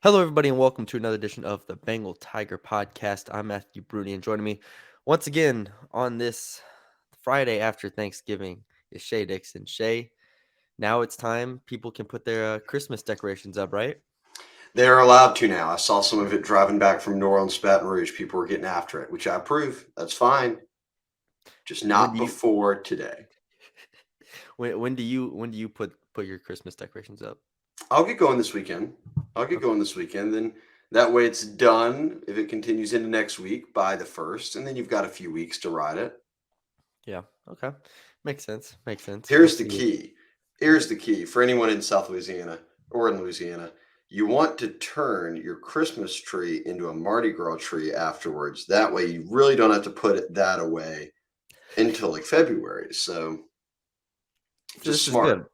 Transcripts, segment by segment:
Hello, everybody, and welcome to another edition of the Bengal Tiger Podcast. I'm Matthew Brune, and joining me once again on this Friday after Thanksgiving is Shea Dixon. Shea, now it's time. People can put their Christmas decorations up, right? They're allowed to now. I saw some of it driving back from New Orleans, Baton Rouge. People were getting after it, which I approve. That's fine. Just When not do you before today. when do you put your Christmas decorations up? I'll get going this weekend. I'll get Okay. going this weekend. Then that way it's done if it continues into next week by the first. And then you've got a few weeks to ride it. Yeah. Okay. Makes sense. Makes sense. We'll Here's the see. key. Here's the key for anyone in South Louisiana or in Louisiana. You want to turn your Christmas tree into a Mardi Gras tree afterwards. That way you really don't have to put that away until like February. So just This is smart. good.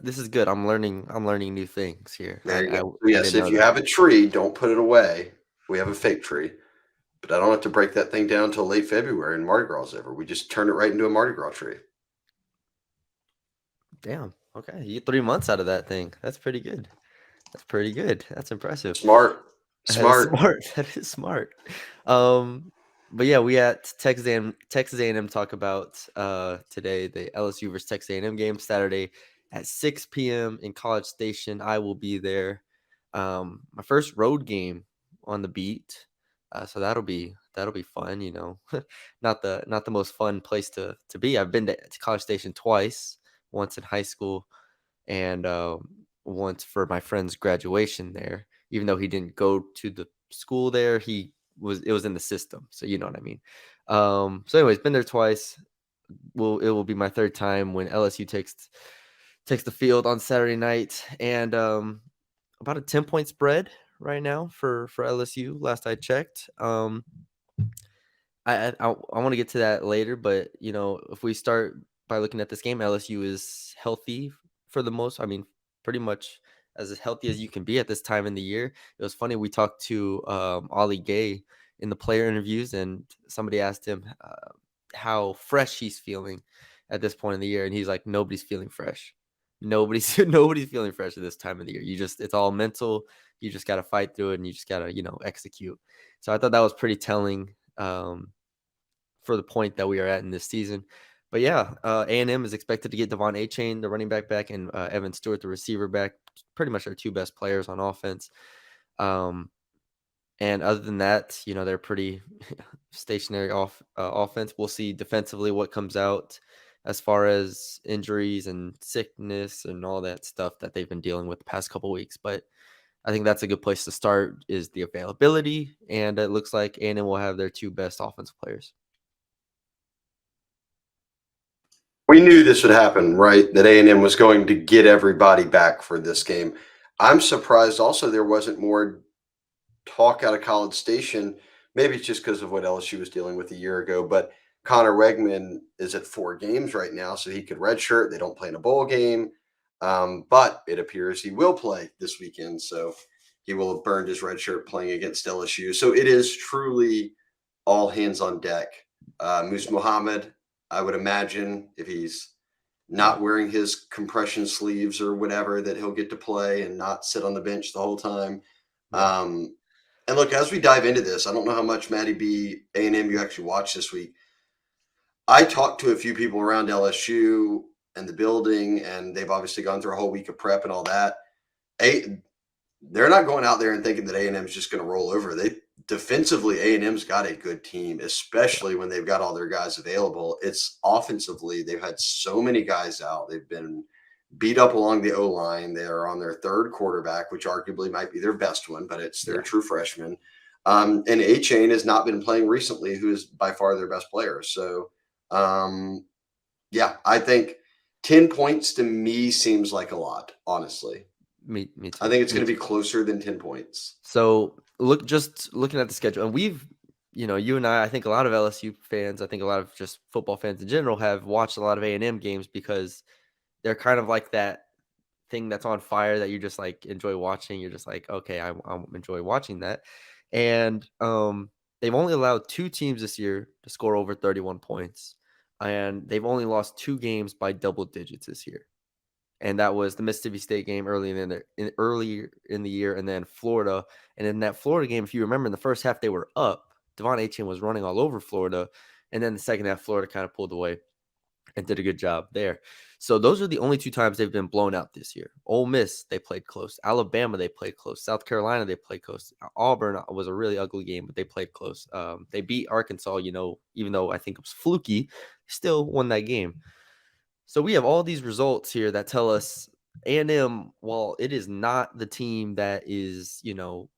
This is good. I'm learning new things here. There you go. I So I yes, didn't if know you that. have a tree, don't put it away. We have a fake tree, but I don't have to break that thing down until late February and Mardi Gras is over. We just turn it right into a Mardi Gras tree. Damn. Okay. You get 3 months out of that thing. That's pretty good. That's pretty good. That's impressive. Smart. That is Smart. smart. That is smart. Um, but yeah, we at Texas A&M talk about today the LSU versus Texas A&M game Saturday at 6 p.m. in College Station. I will be there. My first road game on the beat. So that'll be fun, not the most fun place to be. I've been to College Station twice, once in high school and once for my friend's graduation there. Even though he didn't go to the school there, it was in the system, so you know what I mean. So anyways, been there twice. It will be my third time when LSU takes the field on Saturday night, and about a 10-point spread right now for LSU. Last I checked. I want to get to that later, but if we start by looking at this game, LSU is healthy for the most. I mean, pretty much as healthy as you can be at this time in the year. It was funny. We talked to Ollie Gay in the player interviews, and somebody asked him how fresh he's feeling at this point in the year, and he's like, "Nobody's feeling fresh. Nobody's nobody's feeling fresh at this time of the year. It's all mental. You just got to fight through it, and you just got to execute." So I thought that was pretty telling. For the point that we are at in this season. But yeah, A&M is expected to get Devon Achane, the running back, and Evan Stewart, the receiver back. Pretty much our two best players on offense. Um, and other than that, they're pretty stationary offense. We'll see defensively what comes out as far as injuries and sickness and all that stuff that they've been dealing with the past couple weeks. But I think that's a good place to start is the availability, and it looks like A&M will have their two best offensive players. We knew this would happen, right? That A&M was going to get everybody back for this game. I'm surprised also there wasn't more talk out of College Station. Maybe it's just because of what LSU was dealing with a year ago, but Connor Wegman is at 4 games right now, so he could redshirt. They don't play in a bowl game, but it appears he will play this weekend, so he will have burned his red shirt playing against LSU. So it is truly all hands on deck. Moose Yeah. Muhammad, I would imagine, if he's Yeah. not wearing his compression sleeves or whatever, that he'll get to play and not sit on the bench the whole time. Yeah. Um, and look, as we dive into this, I don't know how much Matty B A&M you actually watched this week. I talked to a few people around LSU and the building, and they've obviously gone through a whole week of prep and all that. They're not going out there and thinking that A&M is just going to roll over. They defensively, A&M's got a good team, especially when they've got all their guys available. It's offensively, they've had so many guys out. They've been beat up along the O line. They are on their third quarterback, which arguably might be their best one, but it's their Yeah. true freshman. And A Chain has not been playing recently, who is by far their best player. So, yeah, I think 10 points to me seems like a lot, honestly. Me I too. think it's Me going to too. be closer than 10 points. So just looking at the schedule, and you and I think a lot of LSU fans, I think a lot of just football fans in general have watched a lot of A&M games because they're kind of like that thing that's on fire that you just like enjoy watching. You're just like, okay, I enjoy watching that. And they've only allowed two teams this year to score over 31 points, and they've only lost two games by double digits this year. and that was the Mississippi State game earlier in the year, and then Florida. And in that Florida game, if you remember, in the first half they were up. Devon Achane was running all over Florida, and then the second half Florida kind of pulled away and did a good job there. So those are the only two times they've been blown out this year. Ole Miss, they played close. Alabama, they played close. South Carolina, they played close. Auburn was a really ugly game, but they played close. They beat Arkansas, even though I think it was fluky, still won that game. So we have all these results here that tell us A&M, while it is not the team that is,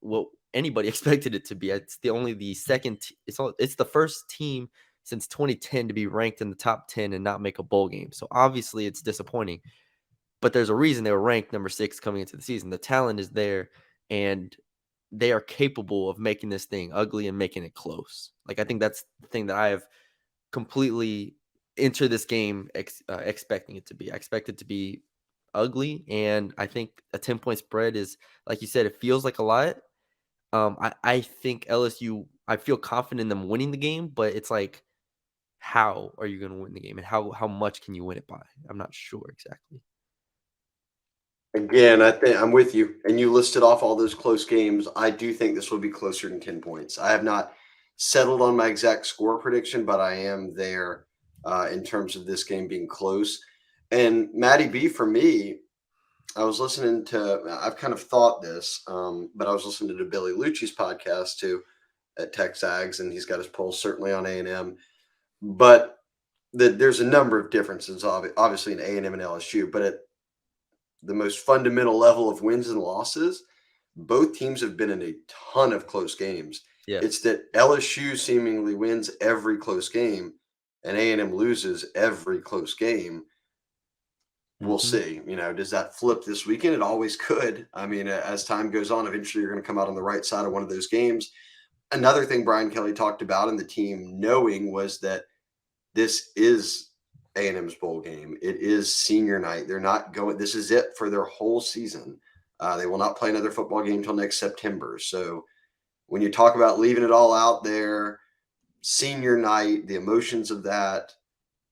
what anybody expected it to be. It's the second. It's the first team since 2010 to be ranked in the top 10 and not make a bowl game. So obviously it's disappointing, but there's a reason they were ranked number 6 coming into the season. The talent is there, and they are capable of making this thing ugly and making it close. Like, I think that's the thing that I have completely enter this game expecting it to be. I expect it to be ugly, and I think a 10-point spread is, like you said, it feels like a lot. I think LSU, I feel confident in them winning the game, but it's like, how are you going to win the game, and how much can you win it by? I'm not sure exactly. Again, I think I'm with you. And you listed off all those close games. I do think this will be closer than 10 points. I have not settled on my exact score prediction, but I am there in terms of this game being close. And Matty B, for me, I've kind of thought this, but I was listening to Billy Lucci's podcast too at TexAgs, and he's got his pulse certainly on A&M. But there's a number of differences, obviously, in A&M and LSU, but at the most fundamental level of wins and losses, both teams have been in a ton of close games. Yeah. It's that LSU seemingly wins every close game and A&M loses every close game. We'll see. Does that flip this weekend? It always could. I mean, as time goes on, eventually you're going to come out on the right side of one of those games. Another thing Brian Kelly talked about and the team knowing was that this is A&M's bowl game. It is senior night. They're not going. This is it for their whole season. They will not play another football game until next September. So when you talk about leaving it all out there, senior night, the emotions of that,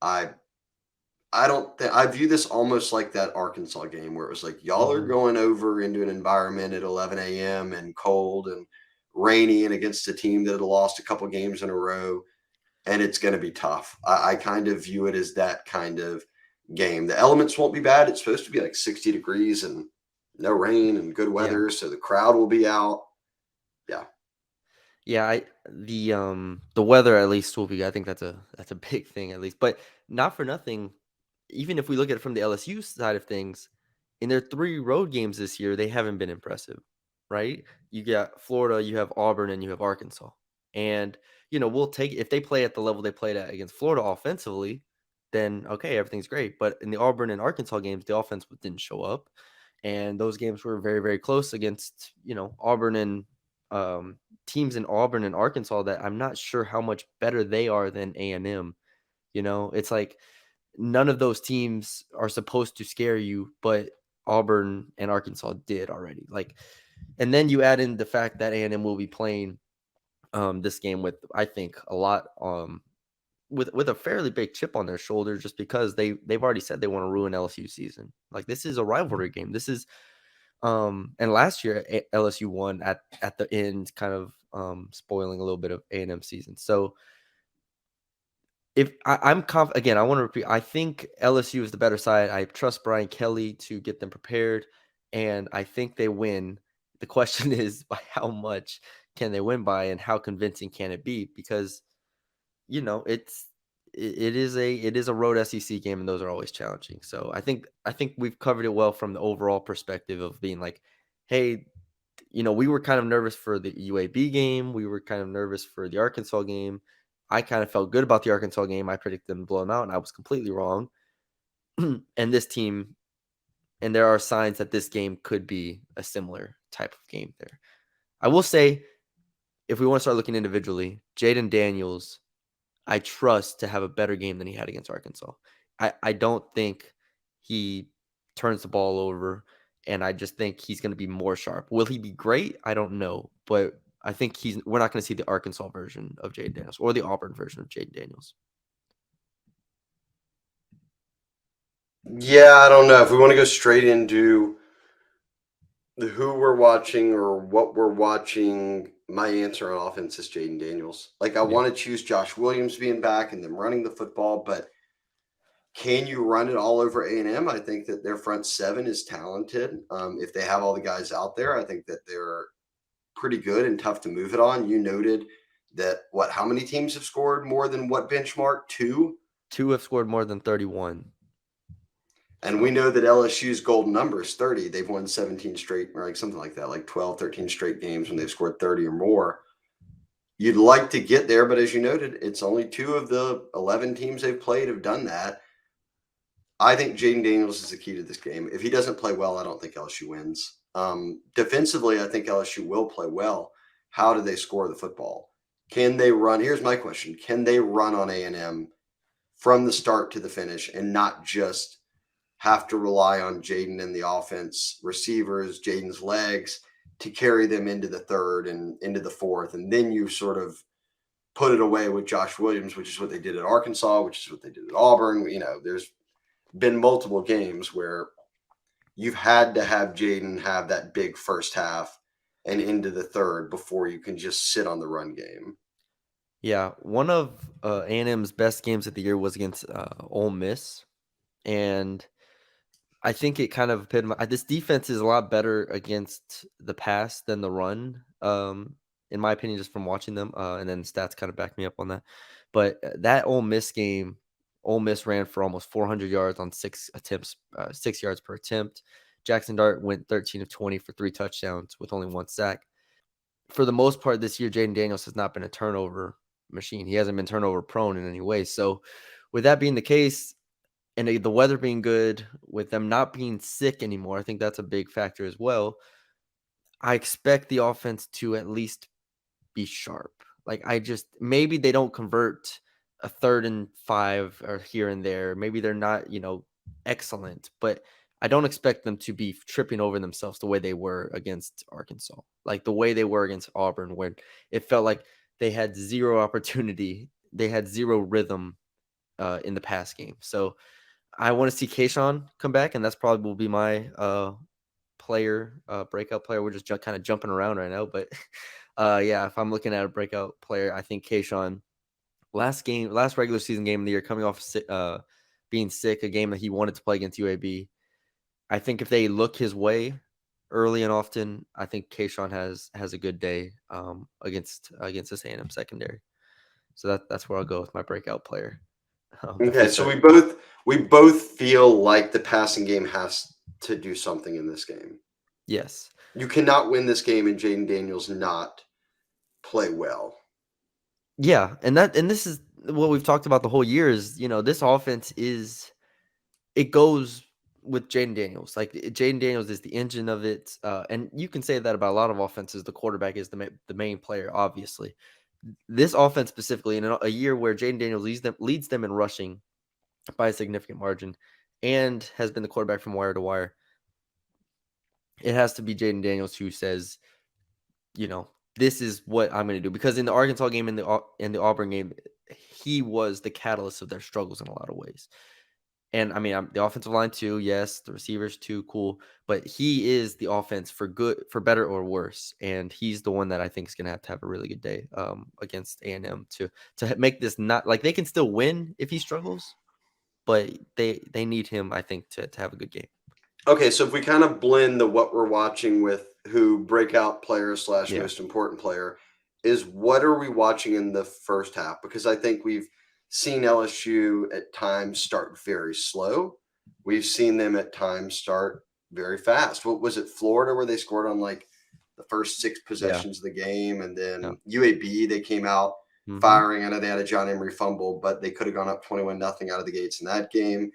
I view this almost like that Arkansas game where it was like, y'all are going over into an environment at 11 a.m. and cold and rainy and against a team that had lost a couple games in a row, and it's going to be tough. I kind of view it as that kind of game. The elements won't be bad. It's supposed to be like 60 degrees and no rain and good weather, so the crowd will be out. Yeah. Yeah, the weather at least will be. I think that's a big thing at least, but not for nothing. Even if we look at it from the LSU side of things, in their 3 road games this year, they haven't been impressive, right? You got Florida, you have Auburn, and you have Arkansas. And, we'll take if they play at the level they played at against Florida offensively, then okay, everything's great. But in the Auburn and Arkansas games, the offense didn't show up. And those games were very, very close against, Auburn and teams in Auburn and Arkansas that I'm not sure how much better they are than A&M. It's like none of those teams are supposed to scare you, but Auburn and Arkansas did already. And then you add in the fact that A&M will be playing this game with, I think, a lot with a fairly big chip on their shoulder, just because they've already said they want to ruin LSU season. Like, this is a rivalry game. This is and last year LSU won at the end, kind of spoiling a little bit of A&M season. So if I'm confident, again, I want to repeat, I think LSU is the better side. I trust Brian Kelly to get them prepared, and I think they win. The question is, by how much can they win by, and how convincing can it be? Because it is a road SEC game, and those are always challenging. So I think we've covered it well from the overall perspective of being like, hey, we were kind of nervous for the UAB game. We were kind of nervous for the Arkansas game. I kind of felt good about the Arkansas game. I predicted them to blow them out, and I was completely wrong. And this team, and there are signs that this game could be a similar type of game there. I will say, if we want to start looking individually, Jaden Daniels, I trust to have a better game than he had against Arkansas. I don't think he turns the ball over, and I just think he's going to be more sharp. Will he be great? I don't know, but I think we're not going to see the Arkansas version of Jaden Daniels or the Auburn version of Jaden Daniels. Yeah, I don't know if we want to go straight into the who we're watching or what we're watching. My answer on offense is Jaden Daniels. Like I Yeah. want to choose Josh Williams being back and them running the football, but can you run it all over A&M? I think that their front seven is talented. If they have all the guys out there, I think that they're pretty good and tough to move it on. You noted that what? How many teams have scored more than what benchmark? Two. Two have scored more than 31. And we So know that LSU's golden number is 30. They've won 17 straight, or like something like that, like 12, 13 straight games when they've scored 30 or more. You'd like to get there, but as you noted, it's only two of the 11 teams they've played have done that. I think Jaden Daniels is the key to this game. If he doesn't play well, I don't think LSU wins. Defensively, I think LSU will play well. How do they score the football? Can they run? Here's my question: can they run on A&M from the start to the finish and not just have to rely on Jaden and the offense, receivers, Jaden's legs to carry them into the third and into the fourth, and then you sort of put it away with Josh Williams, which is what they did at Arkansas, which is what they did at Auburn. There's been multiple games where you've had to have Jaden have that big first half and into the third before you can just sit on the run game. yeah, one of A&M's best games of the year was against Ole Miss, and I think it kind of this defense is a lot better against the pass than the run. In my opinion, just from watching them, and then stats kind of back me up on that. But that Ole Miss game, Ole Miss ran for almost 400 yards on 6 attempts, 6 yards per attempt. Jackson Dart went 13 of 20 for 3 touchdowns with only 1 sack. For the most part this year, Jaden Daniels has not been a turnover machine. He hasn't been turnover prone in any way. So, with that being the case, and the weather being good, with them not being sick anymore, I think that's a big factor as well. I expect the offense to at least be sharp. Like I just maybe they don't convert a 3rd and 5 or here and there. Maybe they're not, excellent, but I don't expect them to be tripping over themselves the way they were against Arkansas. Like the way they were against Auburn, where it felt like they had zero opportunity, they had zero rhythm in the pass game. So I want to see Kayshawn come back, and that's probably will be my breakout player. We're just kind of jumping around right now, but yeah, if I'm looking at a breakout player, I think Kayshawn. Last regular season game of the year, coming off being sick, a game that he wanted to play against UAB. I think if they look his way early and often, I think Kayshawn has a good day against this A&M secondary. So that's where I'll go with my breakout player. If we Okay, so start, we both feel like the passing game has to do something in this game. yes. You cannot win this game and Jaden Daniels not play well. Yeah, and this is what we've talked about the whole year is, this offense it goes with Jaden Daniels. Like Jaden Daniels is the engine of it, and you can say that about a lot of offenses. The quarterback is the main player, obviously. This offense specifically, in a year where Jaden Daniels leads them in rushing by a significant margin, and has been the quarterback from wire to wire, it has to be Jaden Daniels who says, you know, this is what I'm going to do. Because in the Arkansas game, in the Auburn game, he was the catalyst of their struggles in a lot of ways. And I mean, the offensive line too, yes, the receivers too, cool. But he is the offense for better or worse, and he's the one that I think is going to have a really good day against A&M to make this not like they can still win if he struggles, but they need him, I think, to have a good game. Okay, so if we kind of blend the what we're watching with who breakout player slash Yeah, most important player is what are we watching in the first half? Because I think we've seen LSU at times start very slow. We've seen them at times start very fast. What was it, Florida, where they scored on like the first 6 yeah, possessions of the game? And yeah. then UAB, they came out Hmm. firing. I know they had a John Emery fumble, but they could have gone up 21-0 out of the gates in that game.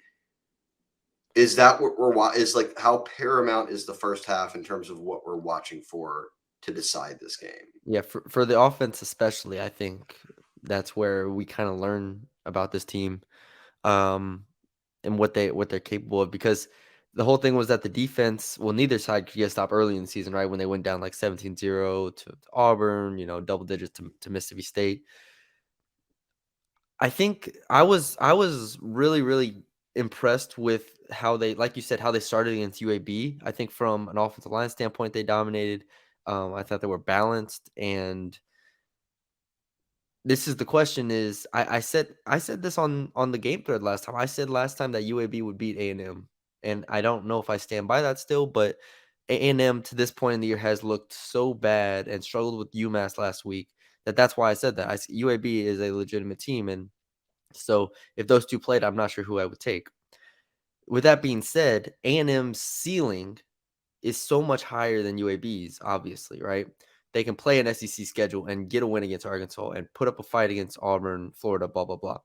Is that what is like how paramount is the first half in terms of what we're watching for to decide this game? Yeah, for the offense especially, I think that's where we kind of learn about this team. Um, and what they're capable of because the whole thing was that the defense, well, neither side could get a stop early in the season, right? When they went down like 17-0 to Auburn, double digits to Mississippi State. I think I was really, really impressed with how they, like you said, how they started against UAB. I think from an offensive line standpoint, they dominated. I thought they were balanced, and this is the question: is I said this on the game thread last time. I said last time that UAB would beat A&M, and I don't know if I stand by that still, but A&M to this point in the year has looked so bad and struggled with UMass last week that's why I said that. UAB is a legitimate team, and so if those two played, I'm not sure who I would take. With that being said, A&M's ceiling is so much higher than UAB's, obviously, right? They can play an SEC schedule and get a win against Arkansas and put up a fight against Auburn, Florida, blah, blah, blah.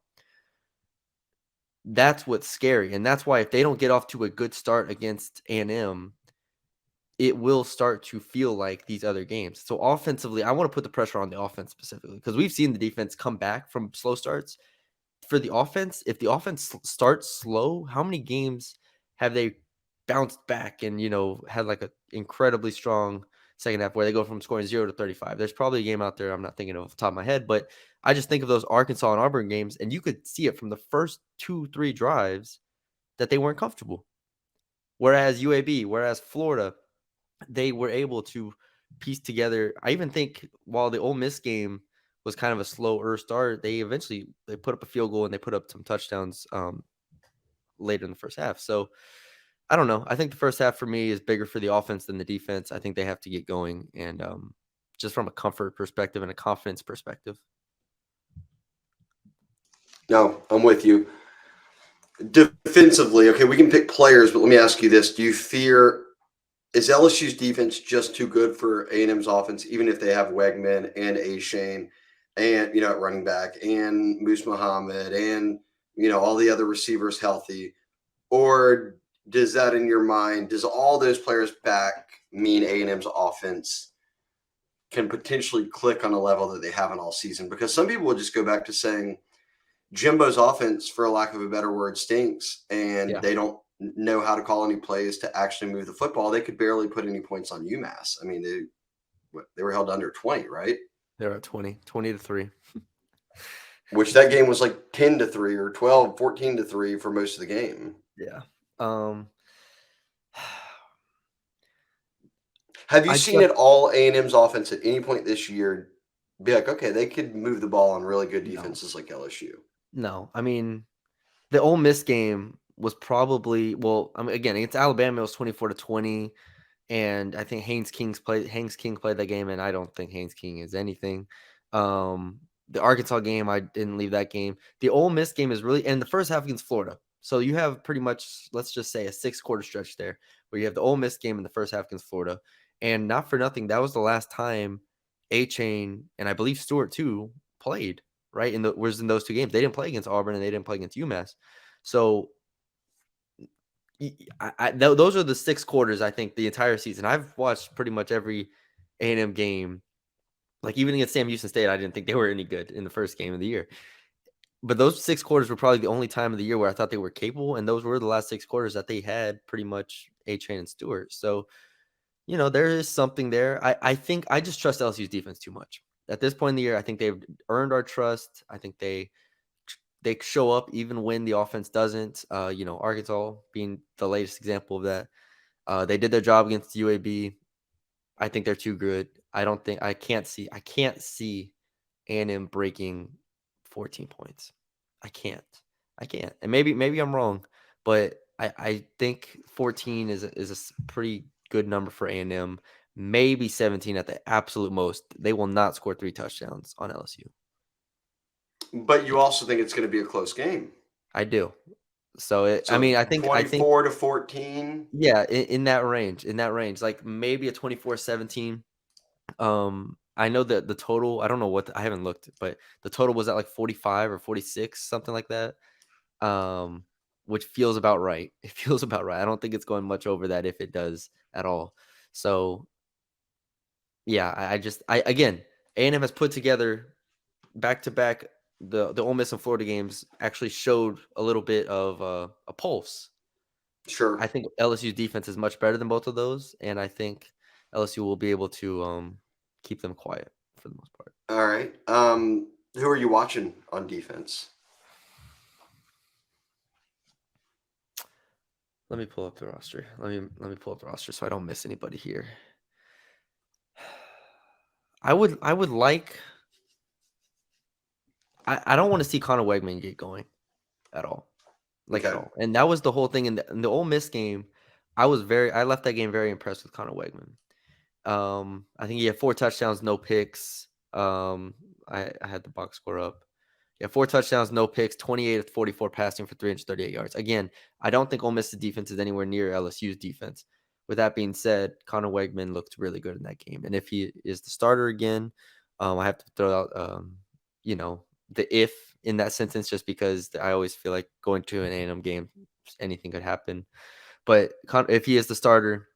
That's what's scary. And that's why if they don't get off to a good start against A&M, it will start to feel like these other games. So offensively, I want to put the pressure on the offense specifically because we've seen the defense come back from slow starts. For the offense, if the offense starts slow, how many games have they bounced back and, had like an incredibly strong second half where they go from scoring 0 to 35? There's probably a game out there I'm not thinking of off the top of my head, but I just think of those Arkansas and Auburn games, and you could see it from the first 2-3 drives that they weren't comfortable. Whereas UAB, whereas Florida, they were able to piece together. I even think while the Ole Miss game was kind of a slower start, they put up a field goal and they put up some touchdowns later in the first half. So I don't know. I think the first half for me is bigger for the offense than the defense. I think they have to get going, and just from a comfort perspective and a confidence perspective. No, I'm with you. Defensively, okay, we can pick players, but let me ask you this: do you fear is LSU's defense just too good for A&M's offense, even if they have Wegman and A. Shane and at running back and Moose Muhammad and all the other receivers healthy? Or does that in your mind, does all those players back mean A&M's offense can potentially click on a level that they haven't all season? Because some people will just go back to saying Jimbo's offense, for lack of a better word, stinks, and Yeah, they don't know how to call any plays to actually move the football. They could barely put any points on UMass. I mean, they were held under 20, right? they're at 20 to 3. Which that game was like 10-3 or 14-3 for most of the game. Yeah. Have you I seen just it all A&M's offense at any point this year be like, okay, they could move the ball on really good no, defenses like LSU? no. I mean, the Ole Miss game was probably, well, I mean, again, against Alabama, it was 24 to 20. And I think Haynes King played that game, and I don't think Haynes King is anything. The Arkansas game, I didn't leave that game. The Ole Miss game is really, and the first half against Florida. So you have pretty much, let's just say, a 6-quarter stretch there where you have the Ole Miss game in the first half against Florida. And not for nothing, that was the last time A-Chain and I believe Stewart too played, right? In those two games. They didn't play against Auburn and they didn't play against UMass. So those are the 6 quarters, I think, the entire season. I've watched pretty much every A&M game. Like, even against Sam Houston State, I didn't think they were any good in the first game of the year. But those 6 quarters were probably the only time of the year where I thought they were capable, and those were the last 6 quarters that they had pretty much A-Chain and Stewart. So, there is something there. I think I just trust LSU's defense too much. At this point in the year, I think they've earned our trust. I think they show up even when the offense doesn't. Arkansas being the latest example of that. They did their job against UAB. I think they're too good. I can't see A&M breaking 14 points. I can't. And maybe I'm wrong, but I think 14 is a pretty good number for A&M. Maybe 17 at the absolute most. They will not score 3 touchdowns on LSU. But you also think it's going to be a close game. I do. So So I think 24 to 14. yeah, in that range, like maybe a 24-17. I know that the total, I don't know I haven't looked, but the total was at like 45 or 46, something like that. Which feels about right. It feels about right. I don't think it's going much over that if it does at all. So yeah, again, A&M has put together back to back. The Ole Miss and Florida games actually showed a little bit of a pulse. Sure. I think LSU's defense is much better than both of those, and I think LSU will be able to keep them quiet for the most part. All right. Who are you watching on defense? Let me pull up the roster. Let me pull up the roster so I don't miss anybody here. I would like. I don't want to see Connor Wegman get going at all, like at Okay. all. And that was the whole thing in the Ole Miss game. I left that game very impressed with Connor Wegman. I think he had 4 touchdowns, no picks. I had the box score up. Yeah, 4 touchdowns, no picks, 28 of 44 passing for 338 yards. Again, I don't think Ole Miss's defense is anywhere near LSU's defense. With that being said, Connor Wegman looked really good in that game. And if he is the starter again, I have to throw out, the if in that sentence, just because I always feel like going to an A&M game, anything could happen. But if he is the starter,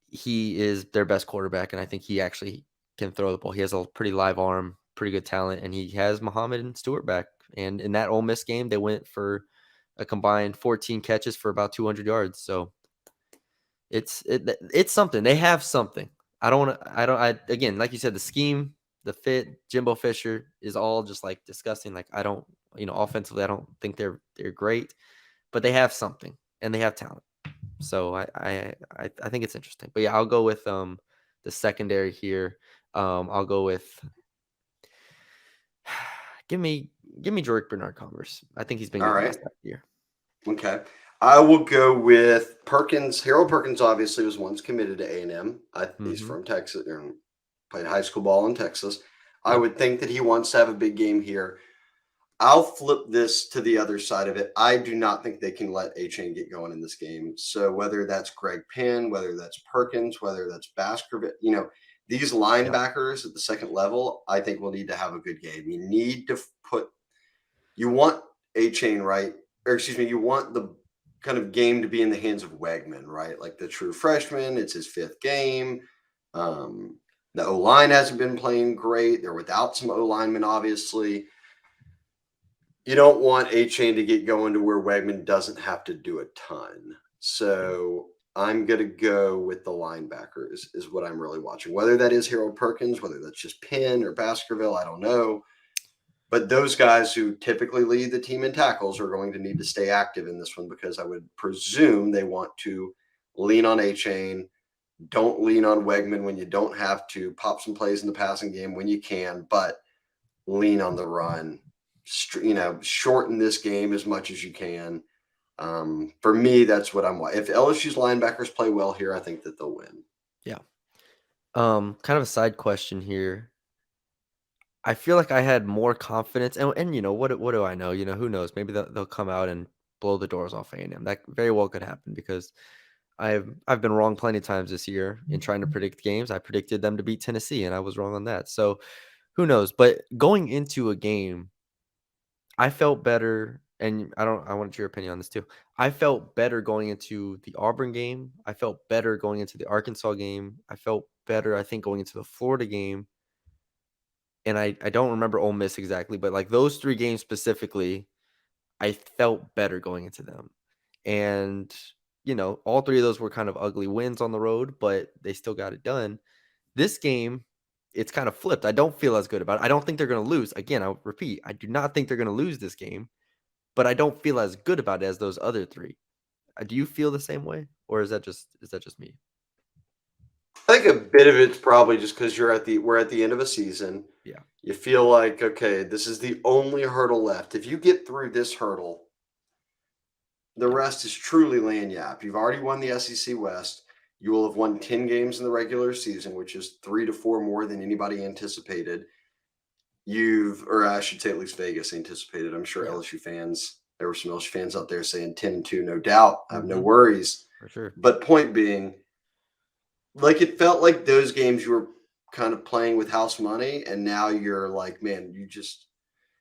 he is their best quarterback, and I think he actually can throw the ball. He has a pretty live arm, pretty good talent, and he has Muhammad and Stewart back. And in that Ole Miss game, they went for a combined 14 catches for about 200 yards. So it's something. They have something. Again, like you said, the scheme, the fit, Jimbo Fisher is all just like disgusting. Like I don't, offensively, I don't think they're great, but they have something and they have talent. So I think it's interesting. But yeah, I'll go with the secondary here. I'll go with give me Jorrick Bernard Converse. I think he's been All good the right. last half year. Okay. I will go with Perkins. Harold Perkins obviously was once committed to A&M. He's Mm-hmm. from Texas and played high school ball in Texas. I Yep. would think that he wants to have a big game here. I'll flip this to the other side of it. I do not think they can let A-Chain get going in this game. So whether that's Greg Penn, whether that's Perkins, whether that's Baskerville, these Yep. linebackers at the second level, I think will need to have a good game. You want A-Chain, right? Or excuse me, you want the kind of game to be in the hands of Wegman, right? Like the true freshman, it's his 5th game. The O-line hasn't been playing great. They're without some O-linemen, obviously. You don't want A-Chain to get going to where Wegman doesn't have to do a ton. So I'm going to go with the linebackers is what I'm really watching. Whether that is Harold Perkins, whether that's just Penn or Baskerville, I don't know. But those guys who typically lead the team in tackles are going to need to stay active in this one because I would presume they want to lean on A-Chain. Don't lean on Wegman when you don't have to. Pop some plays in the passing game when you can, but lean on the run. Shorten this game as much as you can. For me, that's what I'm. If LSU's linebackers play well here, I think that they'll win. Yeah. Kind of a side question here. I feel like I had more confidence, and what do I know? Who knows? Maybe they'll come out and blow the doors off A&M. That very well could happen because I've been wrong plenty of times this year in trying to predict games. I predicted them to beat Tennessee, and I was wrong on that. So who knows? But going into a game, I felt better, and I wanted your opinion on this too. I felt better going into the Auburn game. I felt better going into the Arkansas game. I felt better, I think, going into the Florida game. And I don't remember Ole Miss exactly, but like those 3 games specifically, I felt better going into them. And, all 3 of those were kind of ugly wins on the road, but they still got it done. This game, it's kind of flipped. I don't feel as good about it. I don't think they're going to lose. Again, I'll repeat, I do not think they're going to lose this game, but I don't feel as good about it as those other 3. Do you feel the same way, or is that just me? I think a bit of it's probably just because we're at the end of a season. Yeah. You feel like, okay, this is the only hurdle left. If you get through this hurdle, the Yeah. rest is truly lanyap. You've already won the SEC West. You will have won 10 games in the regular season, which is 3 to 4 more than anybody anticipated. Or I should say at least Vegas anticipated. I'm sure Yeah. there were some LSU fans out there saying 10-2, no doubt. I have no Mhm. worries. For sure. But point being, like it felt like those games you were kind of playing with house money, and now you're like, man,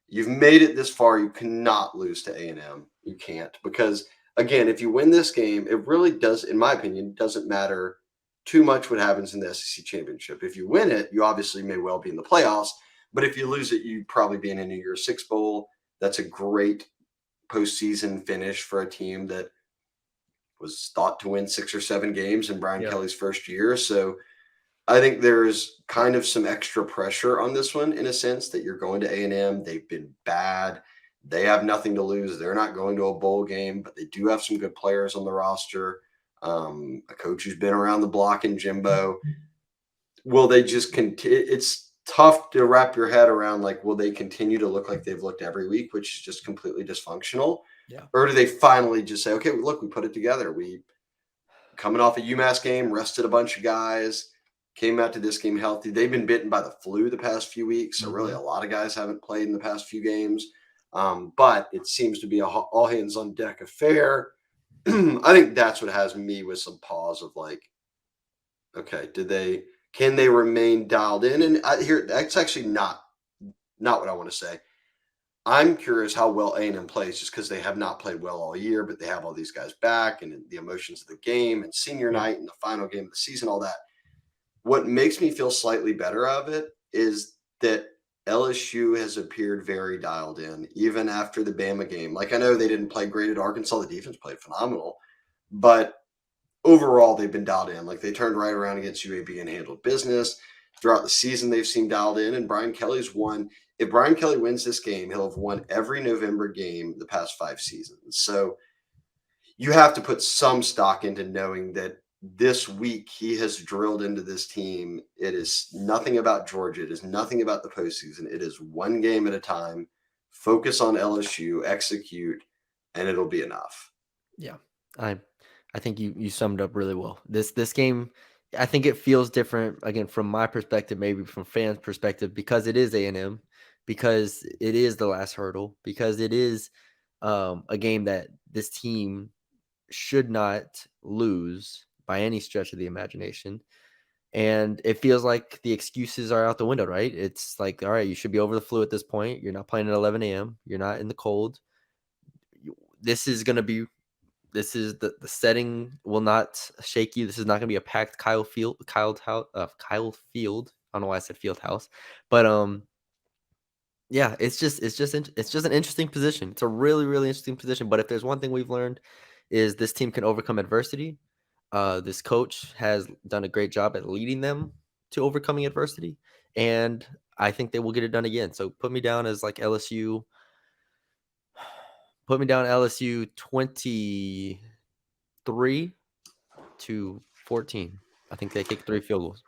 you've made it this far. You cannot lose to A&M. You can't, because again, if you win this game, it really does, in my opinion, doesn't matter too much what happens in the SEC championship. If you win it, you obviously may well be in the playoffs, but if you lose it, you'd probably be in a New Year's Six bowl. That's a great postseason finish for a team that was thought to win 6 or 7 games in Brian Yeah. Kelly's first year. So I think there's kind of some extra pressure on this one in a sense that you're going to A&M. They've been bad. They have nothing to lose. They're not going to a bowl game, but they do have some good players on the roster. A coach who's been around the block in Jimbo. Will they just continue? It's tough to wrap your head around. Like, will they continue to look like they've looked every week, which is just completely dysfunctional? Yeah. Or do they finally just say, okay, look, we put it together. We coming off a UMass game, rested a bunch of guys, came out to this game healthy. They've been bitten by the flu the past few weeks, so really a lot of guys haven't played in the past few games. But it seems to be a all hands on deck affair. I think that's what has me with some pause of like, okay, can they remain dialed in? And here, that's actually not what I want to say. I'm curious how well A&M plays, just because they have not played well all year, but they have all these guys back and the emotions of the game and senior night and the final game of the season, all that. What makes me feel slightly better of it is that LSU has appeared very dialed in, even after the Bama game. Like, I know they didn't play great at Arkansas. The defense played phenomenal, but overall they've been dialed in. Like, they turned right around against UAB and handled business. Throughout the season, they've seemed dialed in, and Brian Kelly's won. If Brian Kelly wins this game, he'll have won every November game the past 5 seasons. So you have to put some stock into knowing that this week he has drilled into this team. It is nothing about Georgia. It is nothing about the postseason. It is one game at a time. Focus on LSU, execute, and it'll be enough. Yeah, I think you summed up really well. This game, I think it feels different again from my perspective, maybe from fans' perspective, because it is A&M, because it is the last hurdle, because it is a game that this team should not lose by any stretch of the imagination. And it feels like the excuses are out the window, right? It's like, all right, you should be over the flu at this point. You're not playing at 11 a.m. You're not in the cold. This is going to be this is the setting will not shake you. This is not going to be a packed Kyle Field. I don't know why I said Field House, but yeah, it's just an interesting position. It's a really really interesting position. But if there's one thing we've learned, is this team can overcome adversity. This coach has done a great job at leading them to overcoming adversity, and I think they will get it done again. So put me down as like LSU. Put me down LSU 23-14. I think they kicked 3 field goals.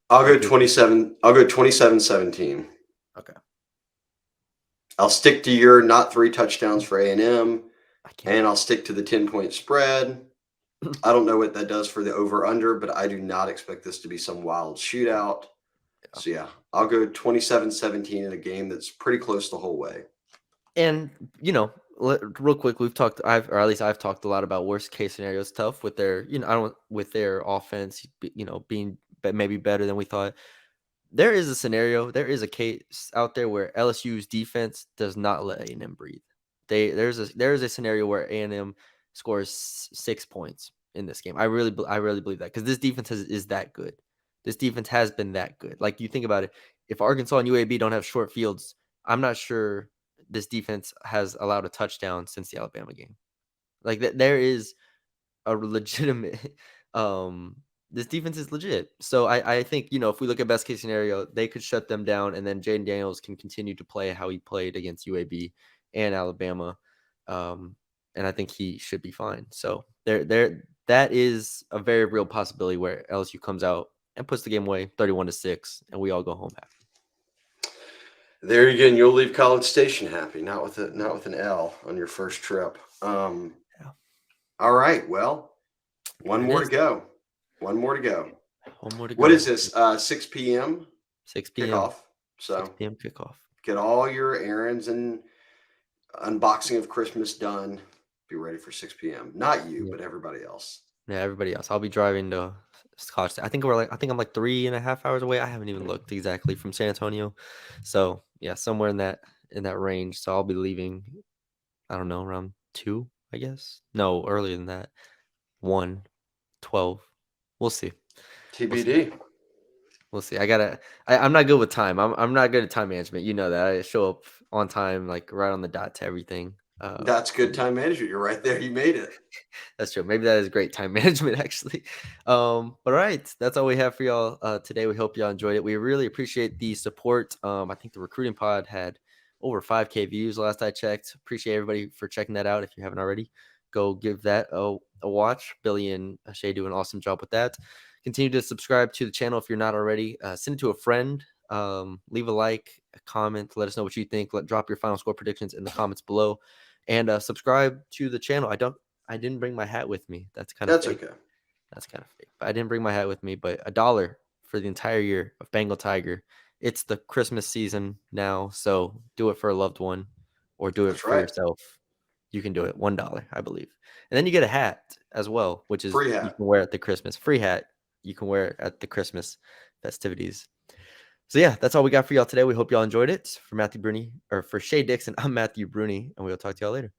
I'll go 27. I'll go 27-17. Okay. I'll stick to your not 3 touchdowns for A&M, and I'll stick to the 10-point spread. I don't know what that does for the over-under, but I do not expect this to be some wild shootout. Yeah. So, yeah, I'll go 27-17 in a game that's pretty close the whole way. And, real quick, I've talked a lot about worst case scenario stuff with their, with their offense, being maybe better than we thought. There is a scenario, there is a case out there where LSU's defense does not let A&M breathe. There's a scenario where A&M scores 6 points in this game. I really believe that, because this defense is that good. This defense has been that good. Like, you think about it, if Arkansas and UAB don't have short fields, I'm not sure this defense has allowed a touchdown since the Alabama game. Like, there is a legitimate this defense is legit. So I think, if we look at best case scenario, they could shut them down, and then Jaden Daniels can continue to play how he played against UAB and Alabama. And I think he should be fine. So that is a very real possibility where LSU comes out and puts the game away 31-6, and we all go home happy. There you go, and you'll leave College Station happy, not with an L on your first trip. Yeah. All right, well, one more to go. What is this? 6 p.m. 6 p.m. kickoff. So 6 p.m. kickoff. Get all your errands and unboxing of Christmas done. Be ready for 6 p.m. Not you, but everybody else. Yeah, everybody else. I'll be driving to College Station. I think I'm like 3.5 hours away. I haven't even looked exactly from San Antonio. So yeah, somewhere in that range. So I'll be leaving, I don't know, around 2, I guess. No, earlier than that. 1:12. We'll see. TBD. We'll see. I'm not good with time. I'm not good at time management. You know that. I show up on time, like right on the dot to everything. That's good time management. You're right there. You made it. That's true. Maybe that is great time management, actually. But all right, that's all we have for y'all today. We hope y'all enjoyed it. We really appreciate the support. I think the recruiting pod had over 5K views last I checked. Appreciate everybody for checking that out. If you haven't already, go give that a watch. Billy and Shea do an awesome job with that. Continue to subscribe to the channel if you're not already. Send it to a friend. Leave a like, a comment. Let us know what you think. Drop your final score predictions in the comments below, and subscribe to the channel. I didn't bring my hat with me. That's kind of That's fake. okay. That's kind of fake. But I didn't bring my hat with me. But $1 for the entire year of Bengal Tiger. It's the Christmas season now, so do it for a loved one, or do it That's for right. yourself. You can do it. $1, I believe. And then you get a hat as well, which is Free you hat. can wear at the Christmas. Free hat you can wear at the Christmas festivities. So yeah, that's all we got for y'all today. We hope y'all enjoyed it. For Matthew Brune, or for Shea Dixon, I'm Matthew Brune, and we'll talk to y'all later.